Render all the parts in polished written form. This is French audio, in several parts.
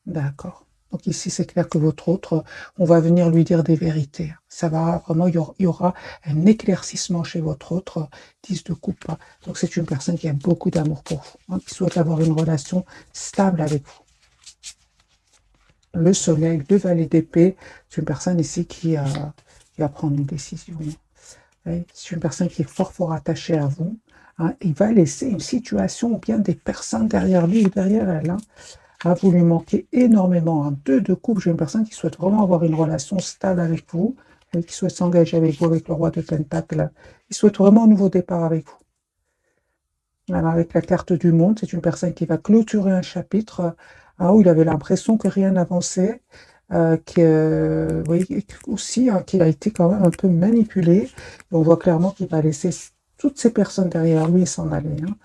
D'accord. Donc ici, c'est clair que votre autre, on va venir lui dire des vérités. Ça va vraiment, il y aura un éclaircissement chez votre autre, 10 de coupe. Donc c'est une personne qui a beaucoup d'amour pour vous, hein, qui souhaite avoir une relation stable avec vous. Le soleil, le valet d'épée, c'est une personne ici qui va prendre une décision. Ouais, c'est une personne qui est fort, fort attachée à vous, hein. Il va laisser une situation ou bien des personnes derrière lui ou derrière elle, hein. Ah, vous lui manquez énormément. Un 2 de coupe, j'ai une personne qui souhaite vraiment avoir une relation stable avec vous, qui souhaite s'engager avec vous, avec le roi de Pentacle. Il souhaite vraiment un nouveau départ avec vous. Alors, avec la carte du monde, c'est une personne qui va clôturer un chapitre où il avait l'impression que rien n'avançait, oui, aussi qu'il a été quand même un peu manipulé. Et on voit clairement qu'il va laisser toutes ces personnes derrière lui et s'en aller, hein.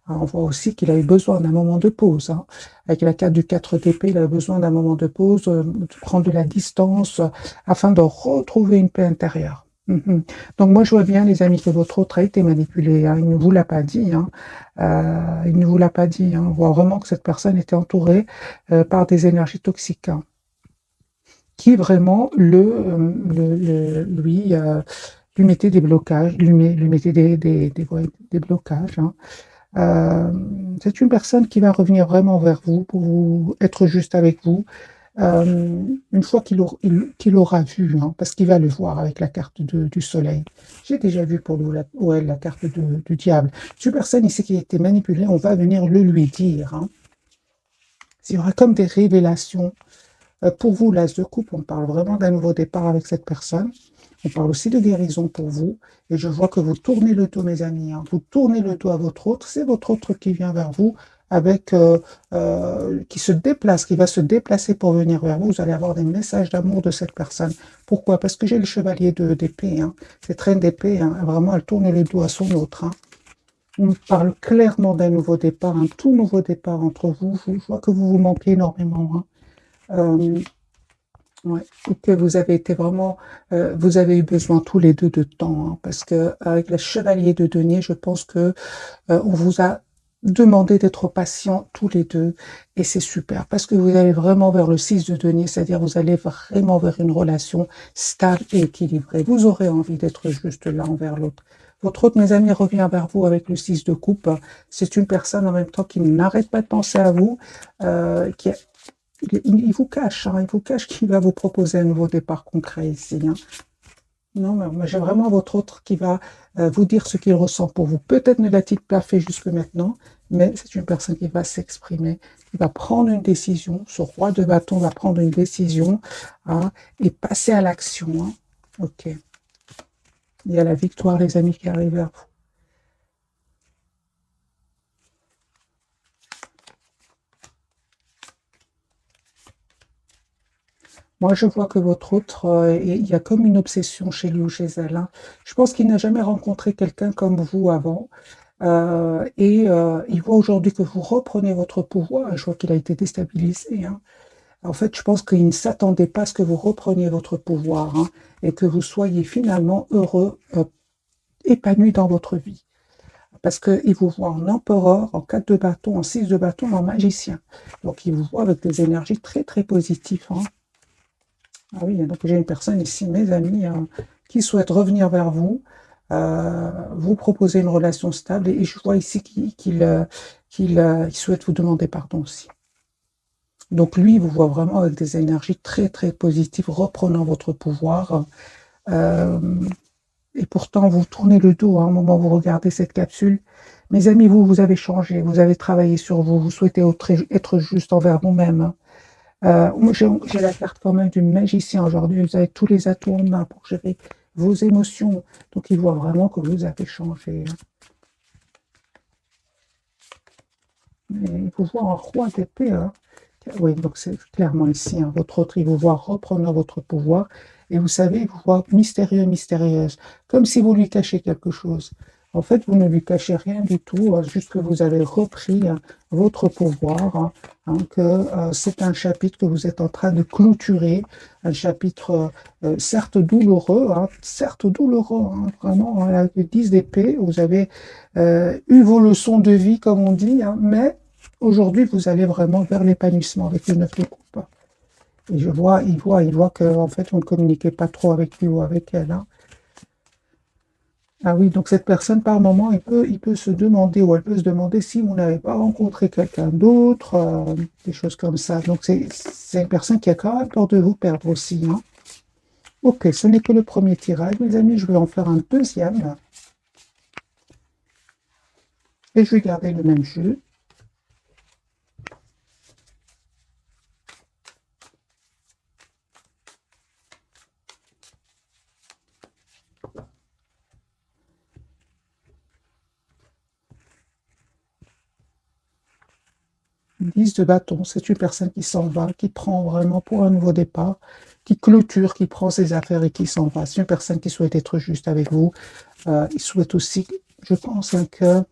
On voit aussi qu'il a eu besoin d'un moment de pause, hein. Avec la carte du 4 d'épée, il a besoin d'un moment de pause, de prendre de la distance, afin de retrouver une paix intérieure. Donc moi, je vois bien, les amis, que votre autre a été manipulé, hein. Il ne vous l'a pas dit, hein. Il ne vous l'a pas dit, hein. On voit vraiment que cette personne était entourée par des énergies toxiques, hein, qui vraiment lui mettaient des blocages, lui mettaient des blocages, hein. Euh, c'est une personne qui va revenir vraiment vers vous pour être juste avec vous. Une fois qu'il aura vu, hein, parce qu'il va le voir avec la carte du soleil. J'ai déjà vu pour lui, ouais, la carte du diable. C'est une personne ici qui a été manipulée, on va venir le lui dire, hein. Il y aura comme des révélations. Pour vous, l'as de coupe, on parle vraiment d'un nouveau départ avec cette personne. On parle aussi de guérison pour vous. Et je vois que vous tournez le dos, mes amis, hein. Vous tournez le dos à votre autre. C'est votre autre qui vient vers vous avec, qui se déplace, qui va se déplacer pour venir vers vous. Vous allez avoir des messages d'amour de cette personne. Pourquoi? Parce que j'ai le chevalier d'épée, hein. Cette reine d'épée, hein, vraiment, elle tourne le dos à son autre, hein. On parle clairement d'un nouveau départ, un tout nouveau départ entre vous. Je vois que vous vous manquez énormément, hein. Euh, Ouais, et que vous avez été vraiment, vous avez eu besoin tous les deux de temps, hein, parce que avec le chevalier de denier, je pense que on vous a demandé d'être patient tous les deux, et c'est super, parce que vous allez vraiment vers le 6 de denier, c'est-à-dire vous allez vraiment vers une relation stable et équilibrée. Vous aurez envie d'être juste l'un envers l'autre. Votre autre, mes amis, revient vers vous avec le 6 de coupe. C'est une personne en même temps qui n'arrête pas de penser à vous, qui il vous cache, hein, il vous cache qu'il va vous proposer un nouveau départ concret ici, hein. Non, mais j'ai vraiment votre autre qui va vous dire ce qu'il ressent pour vous. Peut-être ne l'a-t-il pas fait jusque maintenant, mais c'est une personne qui va s'exprimer, qui va prendre une décision. Ce roi de bâton va prendre une décision, hein, et passer à l'action, hein. Ok. Il y a la victoire, les amis, qui arrive vers vous. Moi, je vois que votre autre, il y a comme une obsession chez lui ou chez elle, hein. Je pense qu'il n'a jamais rencontré quelqu'un comme vous avant. Il voit aujourd'hui que vous reprenez votre pouvoir. Je vois qu'il a été déstabilisé, hein. En fait, je pense qu'il ne s'attendait pas à ce que vous repreniez votre pouvoir, hein, et que vous soyez finalement heureux, épanoui dans votre vie. Parce qu'il vous voit en empereur, en 4 de bâton, en 6 de bâton, en magicien. Donc, il vous voit avec des énergies très, très positives, hein. Ah oui, donc j'ai une personne ici, mes amis, qui souhaite revenir vers vous, vous proposer une relation stable, et je vois ici qu'il souhaite vous demander pardon aussi. Donc lui, il vous voit vraiment avec des énergies très très positives, reprenant votre pouvoir. Euh, et pourtant, vous tournez le dos, hein, au moment où vous regardez cette capsule. Mes amis, vous avez changé, vous avez travaillé sur vous, vous souhaitez être juste envers vous-même, hein. Moi, j'ai la carte quand même du magicien aujourd'hui. Vous avez tous les atouts en main pour gérer vos émotions. Donc, il voit vraiment que vous avez changé, hein. Et il vous voit en roi d'épée, hein. Oui, donc c'est clairement ici, hein, votre autre, il vous voit reprendre votre pouvoir. Et vous savez, il vous voit mystérieux, mystérieuse, comme si vous lui cachiez quelque chose. En fait, vous ne lui cachez rien du tout, juste que vous avez repris, votre pouvoir, hein, que c'est un chapitre que vous êtes en train de clôturer, un chapitre certes douloureux, hein, vraiment, hein, avec le 10 d'épée, vous avez eu vos leçons de vie, comme on dit, hein, mais aujourd'hui, vous allez vraiment vers l'épanouissement avec le 9 de coupe. Et il voit que en fait, vous ne communiquez pas trop avec lui ou avec elle, hein. Ah oui, donc cette personne, par moment, il peut se demander, ou elle peut se demander si vous n'avez pas rencontré quelqu'un d'autre, des choses comme ça. Donc c'est une personne qui a quand même peur de vous perdre aussi, hein. Ok, ce n'est que le premier tirage, mes amis. Je vais en faire un deuxième. Et je vais garder le même jeu. 10 de bâton, c'est une personne qui s'en va, qui prend vraiment pour un nouveau départ, qui clôture, qui prend ses affaires et qui s'en va. C'est une personne qui souhaite être juste avec vous. Il souhaite aussi, je pense, hein, que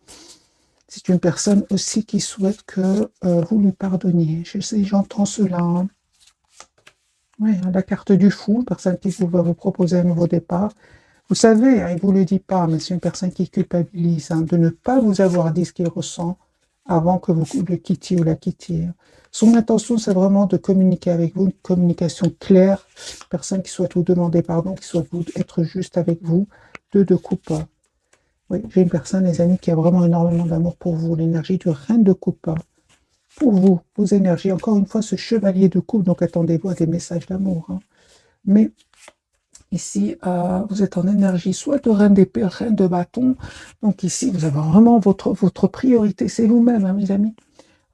c'est une personne aussi qui souhaite que vous lui pardonniez. Je sais, j'entends cela, hein. Oui, hein, la carte du fou, une personne qui va vous proposer un nouveau départ. Vous savez, hein, il ne vous le dit pas, mais c'est une personne qui culpabilise, hein, de ne pas vous avoir dit ce qu'il ressent avant que vous le quittiez ou la quittiez. Son intention, c'est vraiment de communiquer avec vous, une communication claire, une personne qui souhaite vous demander pardon, qui souhaite être juste avec vous, de coupe. Oui, j'ai une personne, les amis, qui a vraiment énormément d'amour pour vous, l'énergie de reine de coupe. Pour vous, vos énergies, encore une fois, ce chevalier de coupe, donc attendez-vous à des messages d'amour, hein. Mais ici, vous êtes en énergie soit de reine d'épée, reine de bâton. Donc ici, vous avez vraiment votre priorité, c'est vous-même, hein, mes amis.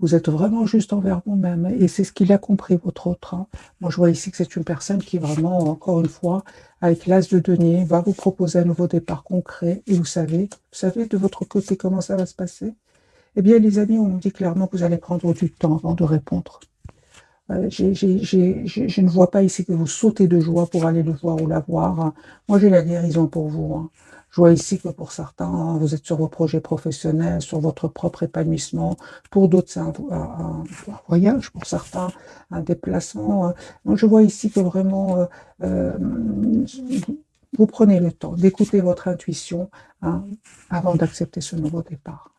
Vous êtes vraiment juste envers vous-même. Et c'est ce qu'il a compris, votre autre, hein. Moi, je vois ici que c'est une personne qui vraiment, encore une fois, avec l'as de denier, va vous proposer un nouveau départ concret. Et vous savez de votre côté comment ça va se passer? Eh bien, les amis, on nous dit clairement que vous allez prendre du temps avant de répondre. Je ne vois pas ici que vous sautez de joie pour aller le voir ou la voir, hein. Moi, j'ai la guérison pour vous, hein. Je vois ici que pour certains, hein, vous êtes sur vos projets professionnels, sur votre propre épanouissement. Pour d'autres, c'est un voyage. Pour certains, un déplacement, hein. Donc, je vois ici que vraiment, euh, vous prenez le temps d'écouter votre intuition, hein, avant d'accepter ce nouveau départ.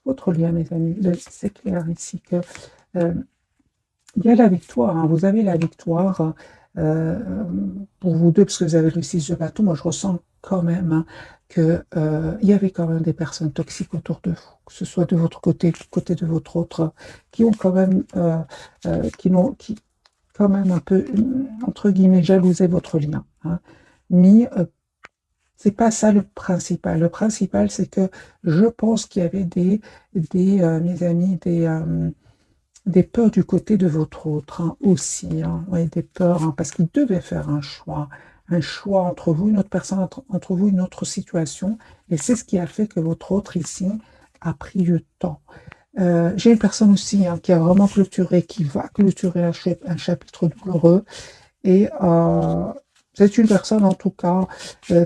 Votre lien, mes amis, c'est clair ici que euh, il y a la victoire, hein. Vous avez la victoire euh, pour vous deux, parce que vous avez le 6 de bâton. Moi, je ressens quand même, hein, que il y avait quand même des personnes toxiques autour de vous, que ce soit de votre côté, du côté de votre autre, qui ont quand même, qui quand même un peu, entre guillemets, jalousé votre lien, hein. Mais c'est pas ça le principal. Le principal, c'est que je pense qu'il y avait mes amis, des peurs du côté de votre autre, hein, aussi, hein. Oui, des peurs, hein, parce qu'il devait faire un choix entre vous, une autre personne, entre vous, une autre situation, et c'est ce qui a fait que votre autre ici a pris le temps. J'ai une personne aussi, hein, qui a vraiment clôturé, qui va clôturer un chapitre douloureux, et c'est une personne en tout cas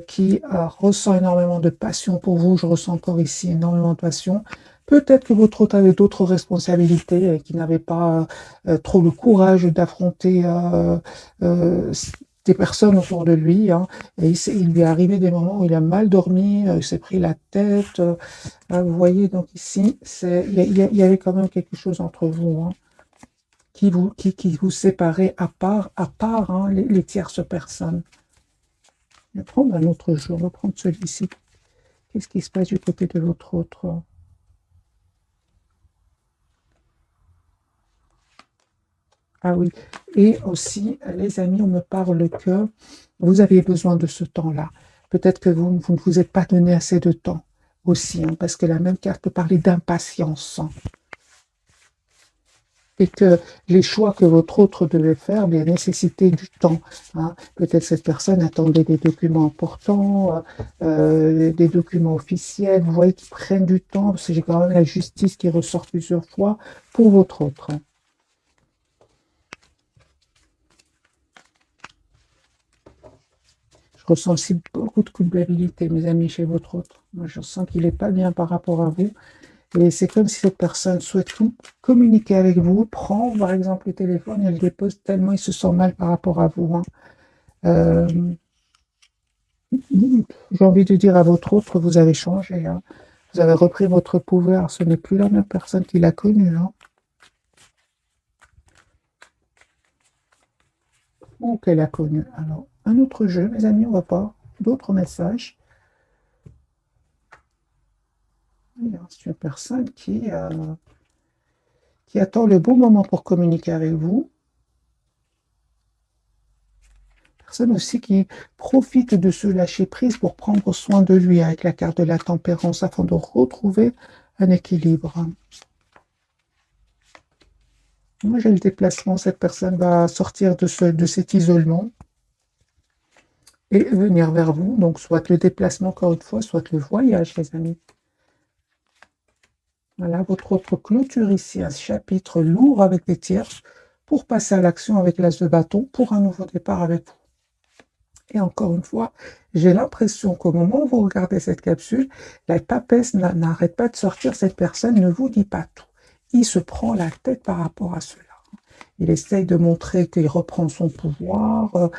qui ressent énormément de passion pour vous. Je ressens encore ici énormément de passion. Peut-être que votre autre avait d'autres responsabilités et qui n'avait pas trop le courage d'affronter des personnes autour de lui, hein. Et il lui est arrivé des moments où il a mal dormi, il s'est pris la tête. Vous voyez, donc ici, il y avait quand même quelque chose entre vous, hein, qui vous séparait à part, hein, les tierces personnes. Je vais prendre un autre jeu, on va prendre celui-ci. Qu'est-ce qui se passe du côté de votre autre? Ah oui, et aussi, les amis, on me parle que vous aviez besoin de ce temps-là. Peut-être que vous ne vous êtes pas donné assez de temps aussi, hein, parce que la même carte peut parler d'impatience, hein, et que les choix que votre autre devait faire bien, nécessitaient du temps, hein. Peut-être cette personne attendait des documents importants, des documents officiels, vous voyez, qui prennent du temps, parce que j'ai quand même la justice qui ressort plusieurs fois pour votre autre, hein. Je ressens aussi beaucoup de culpabilité, mes amis, chez votre autre. Moi, je sens qu'il n'est pas bien par rapport à vous. Et c'est comme si cette personne souhaite communiquer avec vous, prend par exemple le téléphone et le dépose tellement il se sent mal par rapport à vous, hein. Euh, j'ai envie de dire à votre autre, vous avez changé, hein. Vous avez repris votre pouvoir. Ce n'est plus la même personne qui l'a connue, hein. Ou qu'elle a connu. Alors, un autre jeu, mes amis, on va voir d'autres messages. C'est une personne qui attend le bon moment pour communiquer avec vous. Personne aussi qui profite de ce lâcher-prise pour prendre soin de lui avec la carte de la tempérance afin de retrouver un équilibre. Moi, j'ai le déplacement. Cette personne va sortir de cet isolement et venir vers vous. Donc, soit le déplacement, encore une fois, soit le voyage, les amis. Voilà, votre autre clôture ici, un chapitre lourd avec des tierces pour passer à l'action avec l'as de bâton pour un nouveau départ avec vous. Et encore une fois, j'ai l'impression qu'au moment où vous regardez cette capsule, la papesse n'arrête pas de sortir. Cette personne ne vous dit pas tout. Il se prend la tête par rapport à cela. Il essaye de montrer qu'il reprend son pouvoir,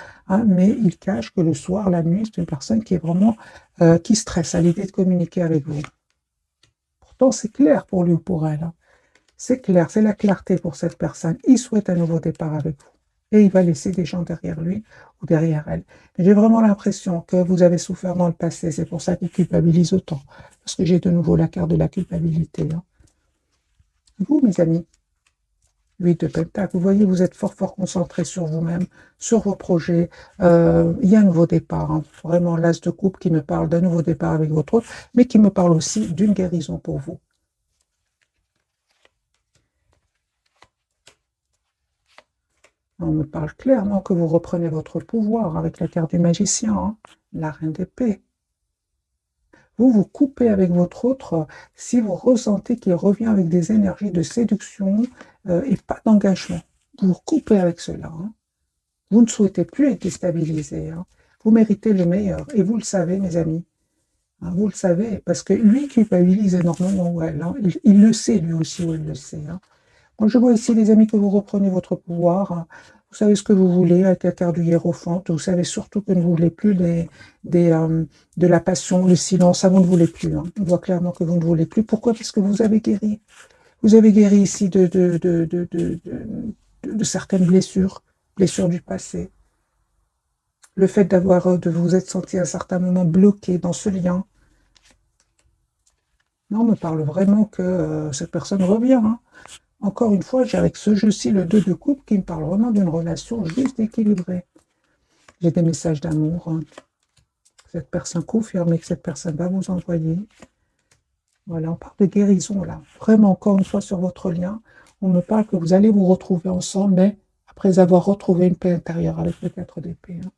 mais il cache que le soir, la nuit, c'est une personne qui est vraiment qui stresse à l'idée de communiquer avec vous. Pourtant, c'est clair pour lui ou pour elle, hein. C'est clair, c'est la clarté pour cette personne. Il souhaite un nouveau départ avec vous. Et il va laisser des gens derrière lui ou derrière elle. J'ai vraiment l'impression que vous avez souffert dans le passé. C'est pour ça qu'il culpabilise autant. Parce que j'ai de nouveau la carte de la culpabilité, hein. Vous, mes amis, 8 de Pentacle, vous voyez, vous êtes fort, fort concentré sur vous-même, sur vos projets. Il y a un nouveau départ, hein. Vraiment l'as de coupe qui me parle d'un nouveau départ avec votre autre, mais qui me parle aussi d'une guérison pour vous. On me parle clairement que vous reprenez votre pouvoir avec la carte du magicien, hein, la reine d'épée. Vous vous coupez avec votre autre si vous ressentez qu'il revient avec des énergies de séduction et pas d'engagement. Vous vous coupez avec cela, hein. Vous ne souhaitez plus être déstabilisé, hein. Vous méritez le meilleur. Et vous le savez, mes amis. Hein, vous le savez, parce que lui culpabilise énormément où elle, hein. Il le sait, lui aussi, où il le sait, hein. Moi, je vois ici, les amis, que vous reprenez votre pouvoir, hein. Vous savez ce que vous voulez avec la carte du hiérophante. Vous savez surtout que vous ne voulez plus de la passion, le silence. Ça, vous ne voulez plus, hein. On voit clairement que vous ne voulez plus. Pourquoi? Parce que vous avez guéri. Vous avez guéri ici de certaines blessures, blessures du passé. Le fait de vous être senti à un certain moment bloqué dans ce lien. Non, on me parle vraiment que cette personne revient, hein. Encore une fois, j'ai avec ce jeu-ci le 2 de coupe qui me parle vraiment d'une relation juste équilibrée. J'ai des messages d'amour, hein. Cette personne confirme que cette personne va vous envoyer. Voilà, on parle de guérison là. Vraiment, encore une fois, sur votre lien, on me parle que vous allez vous retrouver ensemble, mais après avoir retrouvé une paix intérieure avec le 4 d'épée, hein.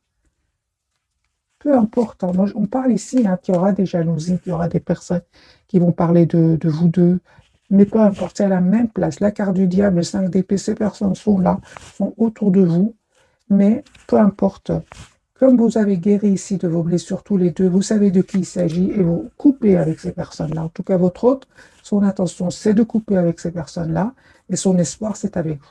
Peu importe, hein, on parle ici hein, qu'il y aura des jalousies, qu'il y aura des personnes qui vont parler de vous deux, mais peu importe, c'est à la même place. La carte du diable, le 5 d'épée, ces personnes sont là, sont autour de vous, mais peu importe. Comme vous avez guéri ici de vos blessures tous les deux, vous savez de qui il s'agit et vous coupez avec ces personnes-là. En tout cas, votre hôte, son intention, c'est de couper avec ces personnes-là et son espoir, c'est avec vous.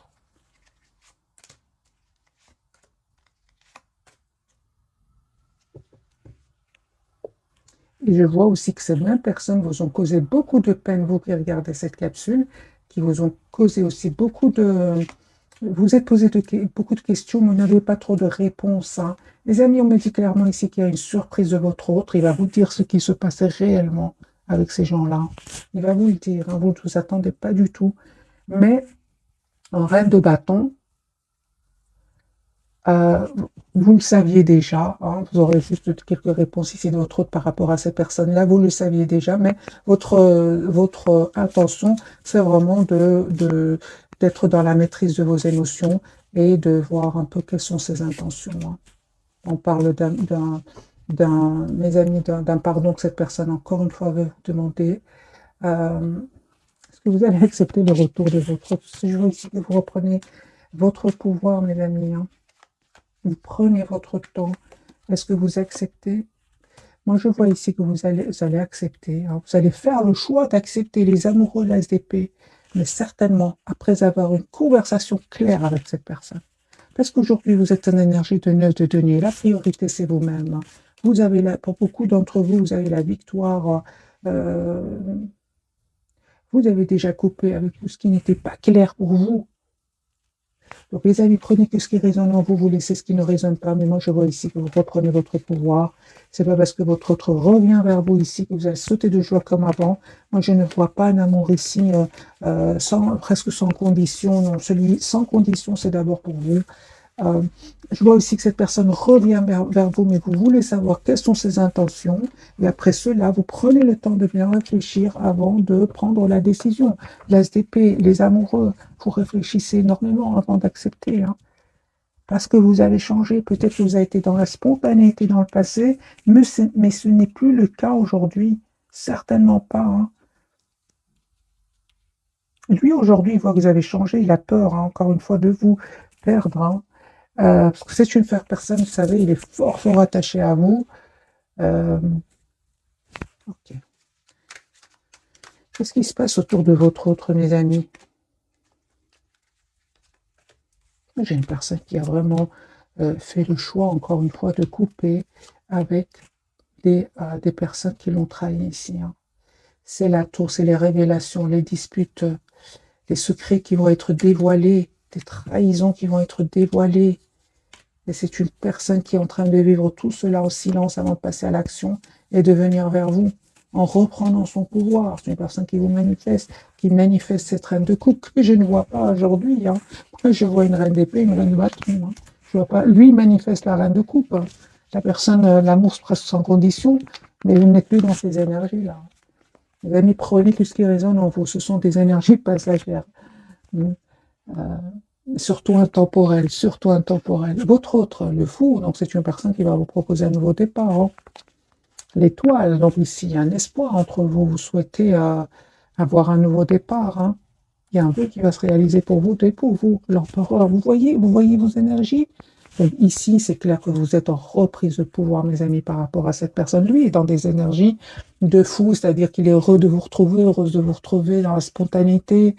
Et je vois aussi que ces mêmes personnes vous ont causé beaucoup de peine, vous qui regardez cette capsule, qui vous ont causé aussi beaucoup de... Vous êtes posé beaucoup de questions, mais vous n'avez pas trop de réponses, hein. Les amis, on me dit clairement ici qu'il y a une surprise de votre autre. Il va vous dire ce qui se passait réellement avec ces gens-là. Il va vous le dire, hein, vous ne vous attendez pas du tout. Mais en reine de bâton, euh, vous le saviez déjà, hein, vous aurez juste quelques réponses ici de votre autre par rapport à ces personnes-là, vous le saviez déjà, mais votre intention, c'est vraiment d'être dans la maîtrise de vos émotions et de voir un peu quelles sont ses intentions, hein. On parle mes amis, d'un pardon que cette personne, encore une fois, veut vous demander. Est-ce que vous allez accepter le retour de votre autre? Je veux ici que vous reprenez votre pouvoir, mes amis, hein. Vous prenez votre temps. Est-ce que vous acceptez? Moi, je vois ici que vous allez accepter, hein. Vous allez faire le choix d'accepter les amoureux l'as d'épée, mais certainement après avoir une conversation claire avec cette personne. Parce qu'aujourd'hui, vous êtes en énergie de 9 de denier. La priorité, c'est vous-même, hein. Pour beaucoup d'entre vous, vous avez la victoire Euh, vous avez déjà coupé avec tout ce qui n'était pas clair pour vous. Donc, les amis, prenez que ce qui résonne en vous, vous laissez ce qui ne résonne pas. Mais moi, je vois ici que vous reprenez votre pouvoir. C'est pas parce que votre autre revient vers vous ici que vous allez sauter de joie comme avant. Moi, je ne vois pas un amour ici presque sans condition. Non, celui sans condition, c'est d'abord pour vous. Euh, je vois aussi que cette personne revient vers vous, mais vous voulez savoir quelles sont ses intentions. Et après cela, vous prenez le temps de bien réfléchir avant de prendre la décision. L'As d'épée, les amoureux, vous réfléchissez énormément avant d'accepter. Hein, parce que vous avez changé. Peut-être que vous avez été dans la spontanéité dans le passé, mais ce n'est plus le cas aujourd'hui. Certainement pas. Hein. Lui, aujourd'hui, il voit que vous avez changé. Il a peur, hein, encore une fois, de vous perdre. Hein. Parce que c'est une personne, vous savez, il est fort, fort attaché à vous. Euh, ok. Qu'est-ce qui se passe autour de votre autre, mes amis? J'ai une personne qui a vraiment fait le choix, encore une fois, de couper avec des personnes qui l'ont trahi ici. Hein. C'est la tour, c'est les révélations, les disputes, les secrets qui vont être dévoilés, des trahisons qui vont être dévoilées. Et c'est une personne qui est en train de vivre tout cela en silence avant de passer à l'action et de venir vers vous en reprenant son pouvoir. C'est une personne qui vous manifeste, qui manifeste cette reine de coupe que je ne vois pas aujourd'hui. Hein. Moi, je vois une reine d'épée, une reine de bâton. Hein. Je vois pas. Lui manifeste la reine de coupe. Hein. La personne, l'amour presque sans condition, mais vous n'êtes plus dans ces énergies-là. Les amis, prenez tout ce qui résonne en vous. Ce sont des énergies passagères. Euh, surtout intemporelles, surtout intemporelles. Votre autre, le fou, donc c'est une personne qui va vous proposer un nouveau départ. Hein. L'étoile, donc ici, il y a un espoir entre vous. Vous souhaitez avoir un nouveau départ. Hein. Il y a un vœu qui va se réaliser pour vous et pour vous. L'empereur, vous voyez vos énergies. Donc ici, c'est clair que vous êtes en reprise de pouvoir, mes amis, par rapport à cette personne. Lui est dans des énergies de fou, c'est-à-dire qu'il est heureux de vous retrouver, heureuse de vous retrouver dans la spontanéité.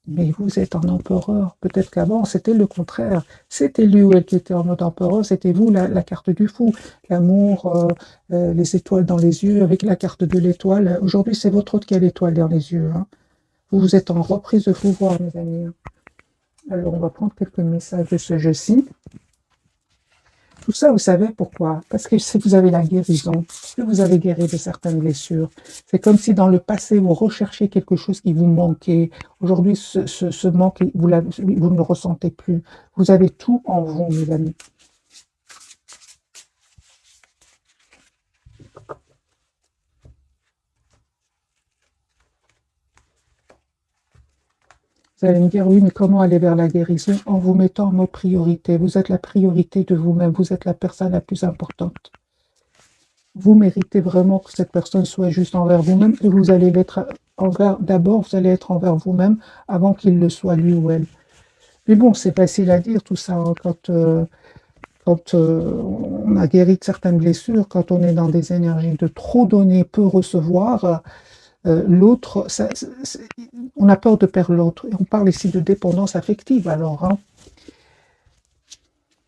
Mais vous êtes en empereur. Peut-être qu'avant, c'était le contraire. C'était lui ou elle qui était en mode empereur, c'était vous la carte du fou. L'amour, les étoiles dans les yeux, avec la carte de l'étoile. Aujourd'hui, c'est votre autre qui a l'étoile dans les yeux. Hein. Vous êtes en reprise de pouvoir, mes amis. Alors, on va prendre quelques messages de ce jeu-ci. Tout ça, vous savez pourquoi? Parce que si vous avez la guérison, si vous avez guéri de certaines blessures, c'est comme si dans le passé, vous recherchiez quelque chose qui vous manquait. Aujourd'hui, ce manque, vous ne le ressentez plus. Vous avez tout en vous, mes amis. Vous allez me dire, oui, mais comment aller vers la guérison? En vous mettant en mode priorité. Vous êtes la priorité de vous-même. Vous êtes la personne la plus importante. Vous méritez vraiment que cette personne soit juste envers vous-même et vous allez l'être envers, d'abord, vous allez être envers vous-même avant qu'il le soit lui ou elle. Mais bon, c'est facile à dire tout ça hein, quand on a guéri de certaines blessures, quand on est dans des énergies de trop donner, peu recevoir, l'autre, on a peur de perdre l'autre. Et on parle ici de dépendance affective alors. Hein.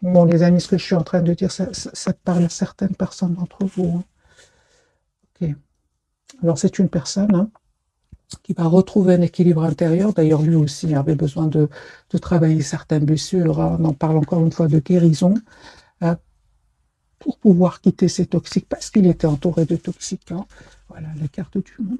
Bon, les amis, ce que je suis en train de dire, ça parle à certaines personnes d'entre vous. Hein. Ok. Alors, c'est une personne hein, qui va retrouver un équilibre intérieur. D'ailleurs, lui aussi avait besoin de travailler certaines blessures. Hein. On en parle encore une fois de guérison pour pouvoir quitter ces toxiques parce qu'il était entouré de toxiques. Hein. Voilà la carte du monde.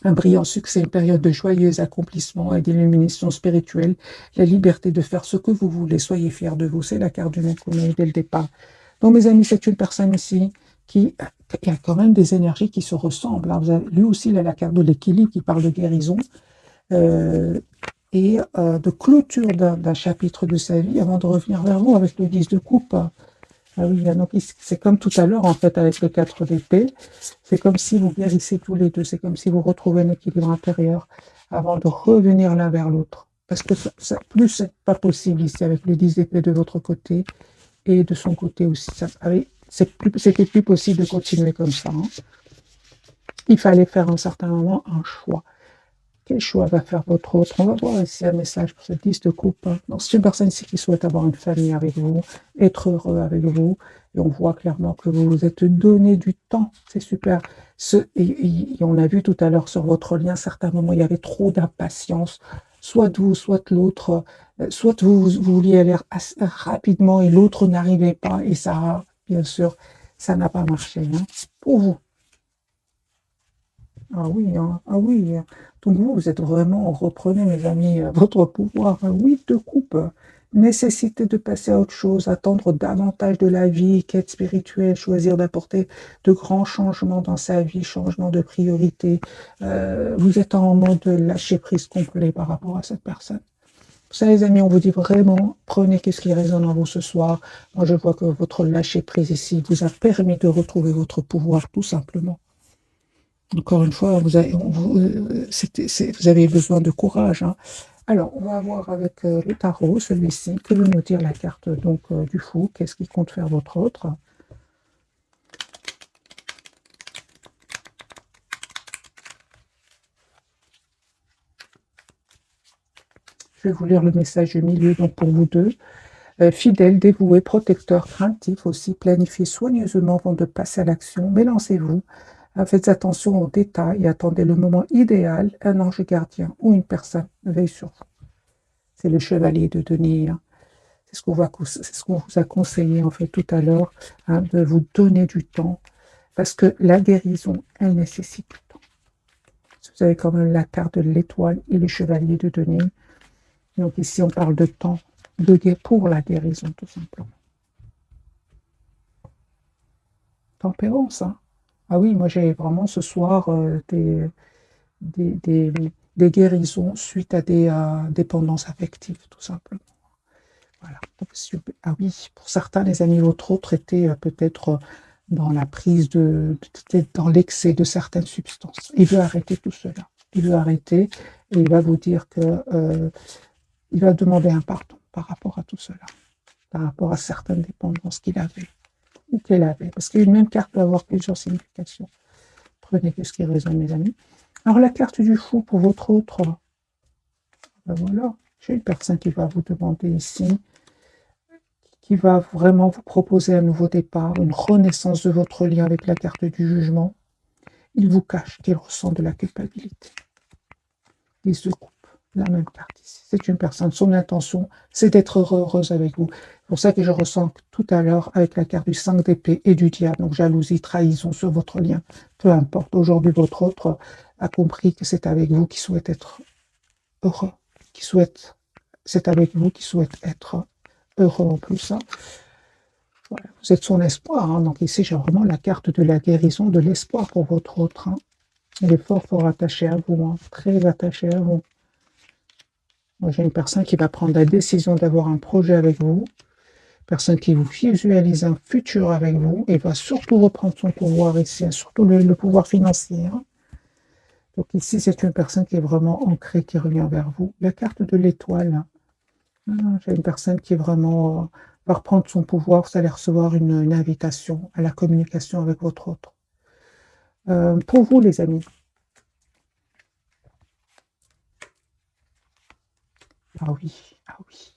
Un brillant succès, une période de joyeux accomplissements et d'illumination spirituelle, la liberté de faire ce que vous voulez, soyez fiers de vous, c'est la carte du monde qu'on a eu dès le départ. Donc mes amis, c'est une personne ici qui a quand même des énergies qui se ressemblent. Hein. Lui aussi, il a la carte de l'équilibre qui parle de guérison et de clôture d'un chapitre de sa vie avant de revenir vers vous avec le 10 de coupe. Ah oui, donc c'est comme tout à l'heure, en fait, avec le 4 d'épée. C'est comme si vous guérissez tous les deux. C'est comme si vous retrouvez un équilibre intérieur avant de revenir l'un vers l'autre. Parce que plus c'est pas possible ici avec le 10 d'épée de votre côté et de son côté aussi. C'était plus possible de continuer comme ça. Hein. Il fallait faire à un certain moment un choix. Quel choix va faire votre autre? On va voir ici un message pour cette 10 de coupe. Donc, c'est une personne ici qui souhaite avoir une famille avec vous, être heureux avec vous. Et on voit clairement que vous vous êtes donné du temps. C'est super. Et on a vu tout à l'heure sur votre lien, à certains moments, il y avait trop d'impatience. Soit de vous, soit de l'autre. Soit vous vouliez aller rapidement et l'autre n'arrivait pas. Et ça, bien sûr, ça n'a pas marché. Hein. Pour vous. Ah oui, hein, ah oui. Donc vous êtes vraiment, reprenez mes amis, votre pouvoir. Oui, de coupe. Nécessité de passer à autre chose, attendre davantage de la vie, quête spirituelle, choisir d'apporter de grands changements dans sa vie, changement de priorité. Vous êtes en mode lâcher prise complet par rapport à cette personne. Ça, les amis, on vous dit vraiment, prenez ce qui résonne en vous ce soir. Moi, je vois que votre lâcher prise ici vous a permis de retrouver votre pouvoir, tout simplement. Encore une fois, vous avez besoin de courage. Hein. Alors, on va voir avec le tarot, celui-ci, que veut nous dire la carte donc du fou, qu'est-ce qui compte faire votre autre. Je vais vous lire le message du milieu donc pour vous deux. Fidèle, dévoué, protecteur, craintif aussi, planifiez soigneusement avant de passer à l'action, mais lancez-vous. Faites attention aux détails et attendez le moment idéal. Un ange gardien ou une personne veille sur vous. C'est le chevalier de denier. Hein. C'est ce qu'on vous a conseillé en fait tout à l'heure, hein, de vous donner du temps, parce que la guérison, elle nécessite du temps. Vous avez quand même la carte de l'étoile et le chevalier de denier. Donc ici, on parle de temps pour la guérison, tout simplement. Tempérance, hein. Ah oui, moi j'ai vraiment ce soir des, des, des guérisons suite à des dépendances affectives, tout simplement. Voilà. Donc, ah oui, pour certains, les amis, votre autre était peut-être dans la prise dans l'excès de certaines substances. Il veut arrêter tout cela. Il veut arrêter et il va vous dire que il va demander un pardon par rapport à tout cela, par rapport à certaines dépendances qu'il avait ou qu'elle avait. Parce qu'une même carte peut avoir plusieurs significations. Prenez ce qui résonne, mes amis. Alors, la carte du fou pour votre autre, ben voilà, j'ai une personne qui va vous demander ici, qui va vraiment vous proposer un nouveau départ, une renaissance de votre lien avec la carte du jugement. Il vous cache qu'il ressent de la culpabilité. Il se coupe. La même carte ici. C'est une personne, son intention, c'est d'être heureuse avec vous. C'est pour ça que je ressens tout à l'heure avec la carte du 5 d'épée et du diable, donc jalousie, trahison sur votre lien. Peu importe, aujourd'hui votre autre a compris que c'est avec vous qui souhaite être heureux, c'est avec vous qui souhaite être heureux en plus. Hein. Voilà, vous êtes son espoir. Hein. Donc ici, j'ai vraiment la carte de la guérison, de l'espoir pour votre autre. Hein. Il est fort, fort attaché à vous, hein. Très attaché à vous. Moi, j'ai une personne qui va prendre la décision d'avoir un projet avec vous, personne qui vous visualise un futur avec vous, et va surtout reprendre son pouvoir ici, surtout le pouvoir financier. Hein. Donc ici, c'est une personne qui est vraiment ancrée, qui revient vers vous. La carte de l'étoile. Hein. J'ai une personne qui est vraiment va reprendre son pouvoir, vous allez recevoir une invitation à la communication avec votre autre. Pour vous, les amis. Ah oui, ah oui.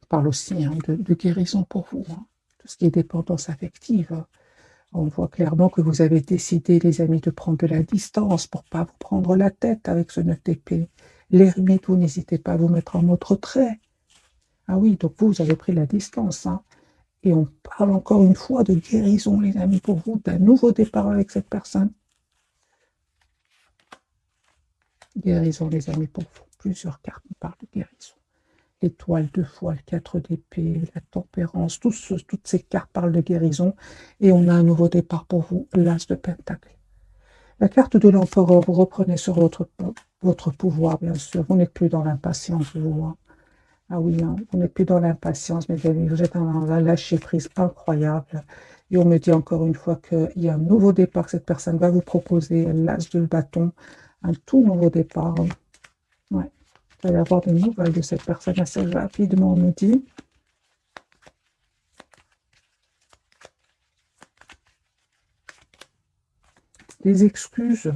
On parle aussi hein, de guérison pour vous. Hein. Tout ce qui est dépendance affective. On voit clairement que vous avez décidé, les amis, de prendre de la distance pour ne pas vous prendre la tête avec ce 9 d'épée. L'ermite, vous n'hésitez pas à vous mettre en mode retrait. Ah oui, donc vous avez pris la distance. Hein. Et on parle encore une fois de guérison, les amis, pour vous, d'un nouveau départ avec cette personne. Guérison, les amis, pour vous. Plusieurs cartes nous parlent de guérison. L'étoile, 2 fois, le 4 d'épée, la tempérance, toutes ces cartes parlent de guérison. Et on a un nouveau départ pour vous, l'as de pentacle. La carte de l'empereur, vous reprenez sur votre pouvoir, bien sûr. Vous n'êtes plus dans l'impatience, vous. Hein. Ah oui, hein, vous n'êtes plus dans l'impatience, mes amis. Vous êtes dans un lâcher-prise incroyable. Et on me dit encore une fois qu'il y a un nouveau départ que cette personne va vous proposer, l'as de bâton, un tout nouveau départ. Ouais. Vous allez avoir des nouvelles de cette personne assez rapidement, on me dit. Des excuses.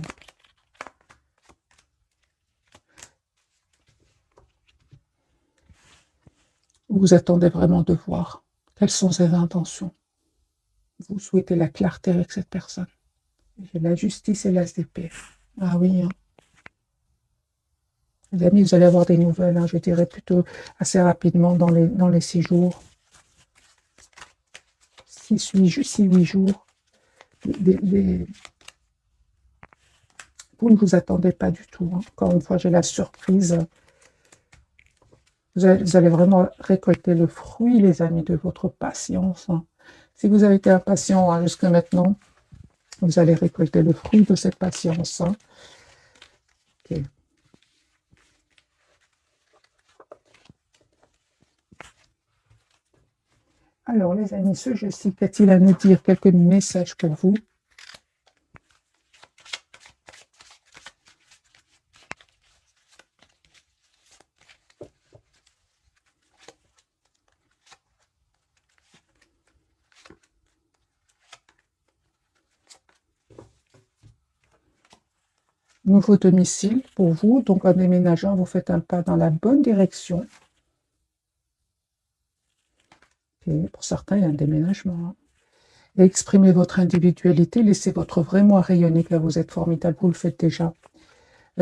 vous attendez vraiment de voir? Quelles sont ses intentions? Vous souhaitez la clarté avec cette personne. J'ai la justice et l'as d'épée. Ah oui, hein. Les amis, vous allez avoir des nouvelles, hein, je dirais plutôt assez rapidement dans les 6 jours. 6-8 jours. Vous ne vous attendez pas du tout, hein. Encore une fois, j'ai la surprise. Vous allez vraiment récolter le fruit, les amis, de votre patience, hein. Si vous avez été impatient, hein, jusque maintenant, vous allez récolter le fruit de cette patience, hein. Okay. Alors, les amis, ce jeu-ci, qu'a-t-il à nous dire? Quelques messages pour vous. Nouveau domicile pour vous, donc en déménageant, vous faites un pas dans la bonne direction. Et pour certains, il y a un déménagement, hein. Et exprimez votre individualité, laissez votre vrai moi rayonner, car vous êtes formidable, vous le faites déjà.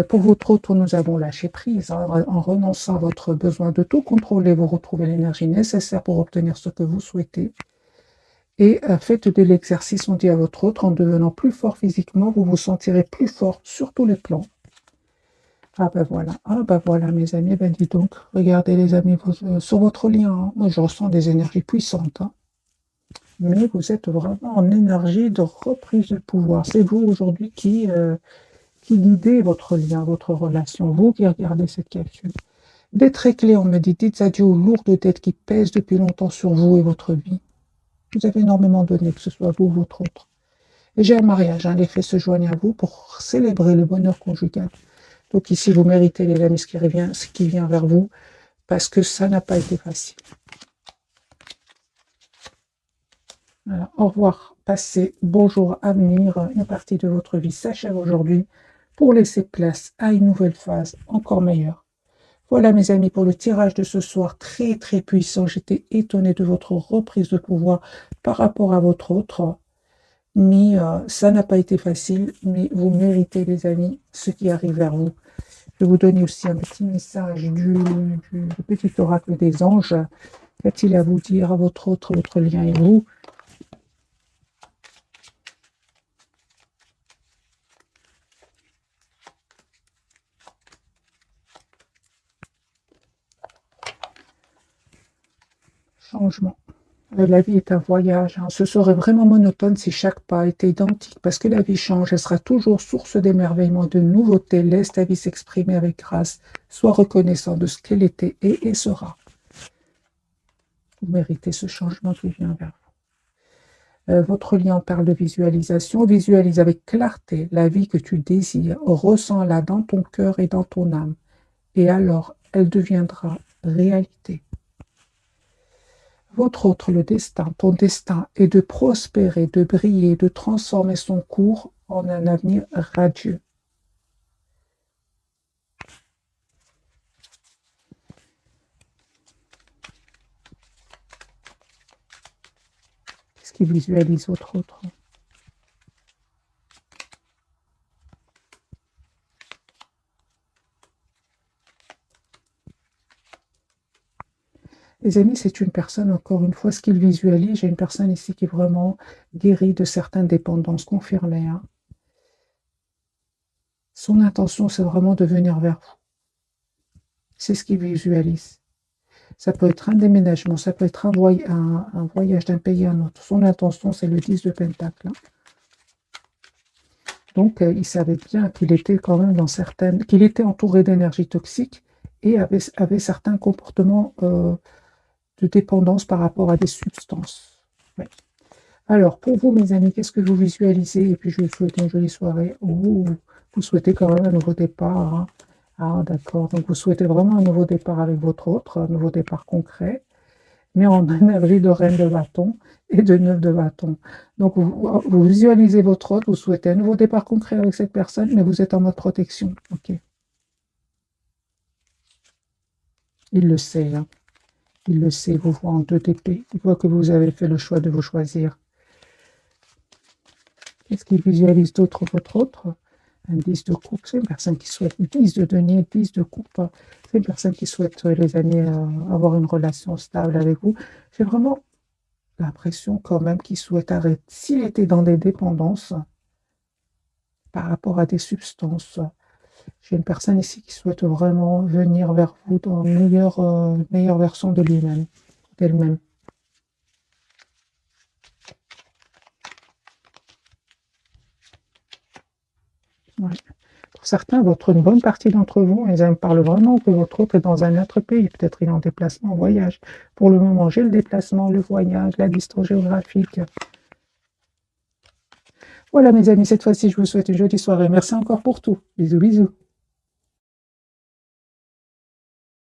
Pour votre autre, nous avons lâché prise, hein, en renonçant à votre besoin de tout contrôler, vous retrouvez l'énergie nécessaire pour obtenir ce que vous souhaitez. Et faites de l'exercice, on dit à votre autre, en devenant plus fort physiquement, vous vous sentirez plus fort sur tous les plans. Ah ben voilà mes amis, ben dis donc, regardez les amis, sur votre lien, hein, moi je ressens des énergies puissantes, hein. Mais vous êtes vraiment en énergie de reprise de pouvoir. C'est vous aujourd'hui qui guidez votre lien, votre relation, vous qui regardez cette capsule. Des très clés, on me dit, dites adieu aux lourdes dettes qui pèsent depuis longtemps sur vous et votre vie. Vous avez énormément donné, que ce soit vous ou votre autre. Et j'ai un mariage, hein, les faits se joignent à vous pour célébrer le bonheur conjugal. Donc ici, vous méritez les amis ce qui vient vers vous, parce que ça n'a pas été facile. Voilà. Au revoir, passez, bonjour, avenir, une partie de votre vie s'achève aujourd'hui pour laisser place à une nouvelle phase encore meilleure. Voilà mes amis pour le tirage de ce soir, très très puissant. J'étais étonnée de votre reprise de pouvoir par rapport à votre autre, mais ça n'a pas été facile, mais vous méritez les amis ce qui arrive vers vous. Je vais vous donner aussi un petit message du petit oracle des anges. Qu'a-t-il à vous dire à votre autre, votre lien et vous? Changement. La vie est un voyage, hein. Ce serait vraiment monotone si chaque pas était identique, parce que la vie change, elle sera toujours source d'émerveillement, de nouveautés. Laisse ta vie s'exprimer avec grâce. Sois reconnaissant de ce qu'elle était et sera. Vous méritez ce changement qui vient vers vous. Votre lien parle de visualisation. Visualise avec clarté la vie que tu désires. Ressens-la dans ton cœur et dans ton âme. Et alors, elle deviendra réalité. Votre autre, le destin, ton destin est de prospérer, de briller, de transformer son cours en un avenir radieux. Qu'est-ce qui visualise votre autre? Les amis, c'est une personne, encore une fois, ce qu'il visualise, j'ai une personne ici qui est vraiment guérie de certaines dépendances, confirmées, hein. Son intention, c'est vraiment de venir vers vous. C'est ce qu'il visualise. Ça peut être un déménagement, ça peut être un voyage d'un pays à un autre. Son intention, c'est le 10 de Pentacle, hein. Donc, il savait bien qu'il était quand même qu'il était entouré d'énergie toxique et avait certains comportements de dépendance par rapport à des substances. Ouais. Alors, pour vous, mes amis, qu'est-ce que vous visualisez? Et puis, je vous souhaite une jolie soirée. Oh, vous souhaitez quand même un nouveau départ, hein. Ah, d'accord. Donc, vous souhaitez vraiment un nouveau départ avec votre autre, un nouveau départ concret, mais en énergie de reine de bâton et de 9 de bâton. Donc, vous visualisez votre autre, vous souhaitez un nouveau départ concret avec cette personne, mais vous êtes en mode protection. Ok. Il le sait, hein. Il le sait, vous voit en 2 d'épée. Il voit que vous avez fait le choix de vous choisir. Qu'est-ce qu'il visualise d'autre, votre autre? Un 10 de coupe, c'est une personne qui souhaite 10 de denier, 10 de coupe. C'est une personne qui souhaite, les amis, avoir une relation stable avec vous. J'ai vraiment l'impression quand même qu'il souhaite arrêter. S'il était dans des dépendances par rapport à des substances, j'ai une personne ici qui souhaite vraiment venir vers vous dans une meilleure version de lui-même, d'elle-même. Ouais. Pour certains, une bonne partie d'entre vous, ils me parlent vraiment que votre autre est dans un autre pays. Peut-être il est en déplacement, en voyage. Pour le moment, j'ai le déplacement, le voyage, la distance géographique. Voilà, mes amis, cette fois-ci, je vous souhaite une jolie soirée. Merci encore pour tout. Bisous, bisous.